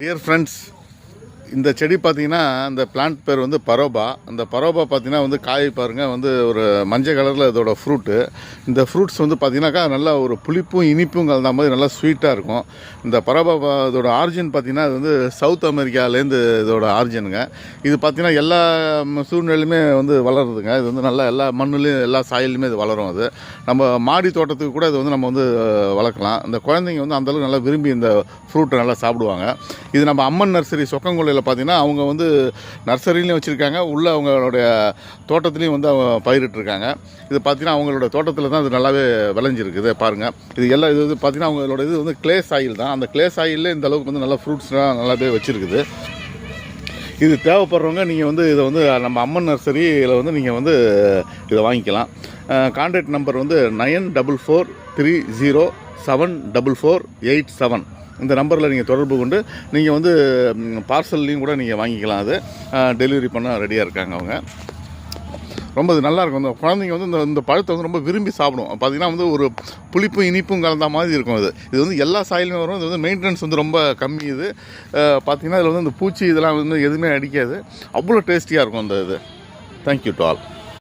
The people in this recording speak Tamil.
டியர் ஃப்ரெண்ட்ஸ், இந்த செடி பார்த்தீங்கன்னா இந்த பிளான்ட் பேர் வந்து பரோபா. அந்த பரோபா பார்த்தீங்கன்னா வந்து காய் பாருங்கள், வந்து ஒரு மஞ்சள் கலரில் இதோட ஃப்ரூட்டு. இந்த ஃப்ரூட்ஸ் வந்து பார்த்தீங்கன்னாக்கா நல்லா ஒரு புளிப்பும் இனிப்பும் கலந்த மாதிரி நல்லா ஸ்வீட்டாக இருக்கும். இந்த பரோபா இதோட ஆரிஜின் பார்த்தீங்கன்னா இது வந்து சவுத் அமெரிக்காலேருந்து இதோட ஆரிஜினுங்க. இது பார்த்தீங்கன்னா எல்லா சூழ்நிலையுமே வந்து வளருதுங்க. இது வந்து நல்லா எல்லா மண்ணுலேயும் எல்லா சாயிலுமே இது வளரும். அது நம்ம மாடி தோட்டத்துக்கு கூட இது வந்து நம்ம வந்து வளர்க்கலாம். இந்த குழந்தைங்க வந்து அந்தளவுக்கு நல்லா விரும்பி இந்த ஃப்ரூட்டை நல்லா சாப்பிடுவாங்க. இது நம்ம அம்மன் நர்சரி சொக்கங்குள்ளையில் பார்த்தீங்கன்னா அவங்க வந்து நர்சரிலையும் வச்சுருக்காங்க, உள்ள அவங்களுடைய தோட்டத்துலேயும் வந்து அவங்க பயிரிட்டுருக்காங்க. இது பார்த்தீங்கன்னா அவங்களோட தோட்டத்தில் தான் இது நல்லாவே விளைஞ்சிருக்குது பாருங்கள். இது எல்லாம் இது வந்து பார்த்தீங்கன்னா அவங்களோட இது வந்து கிளே சாயில் தான். அந்த கிளே சாயிலே இந்த அளவுக்கு வந்து நல்லா ஃப்ரூட்ஸ்லாம் நல்லாவே வச்சுருக்குது. இது தேவைப்படுறவங்க நீங்கள் வந்து இதை வந்து நம்ம அம்மன் நர்சரியில் வந்து நீங்கள் வந்து இதை வாங்கிக்கலாம். கான்டாக்ட் நம்பர் வந்து 9443074487. இந்த நம்பரில் நீங்கள் தொடர்பு கொண்டு நீங்கள் வந்து பார்சல்லையும் கூட நீங்கள் வாங்கிக்கலாம். அது டெலிவரி பண்ண ரெடியாக இருக்காங்க அவங்க. ரொம்ப இது நல்லாயிருக்கும். இந்த குழந்தைங்க வந்து இந்த பழத்தை வந்து ரொம்ப விரும்பி சாப்பிடும். பார்த்திங்கன்னா வந்து ஒரு புளிப்பும் இனிப்பும் கலந்த மாதிரி இருக்கும். இது வந்து எல்லா சாயிலுமே வரும். இது வந்து மெயின்டெனன்ஸ் வந்து ரொம்ப கம்மி. இது பார்த்திங்கன்னா இதில் வந்து இந்த பூச்சி இதெல்லாம் வந்து எதுவுமே அடிக்காது. அவ்வளோ டேஸ்டியாக இருக்கும் இந்த இது. Thank you to all.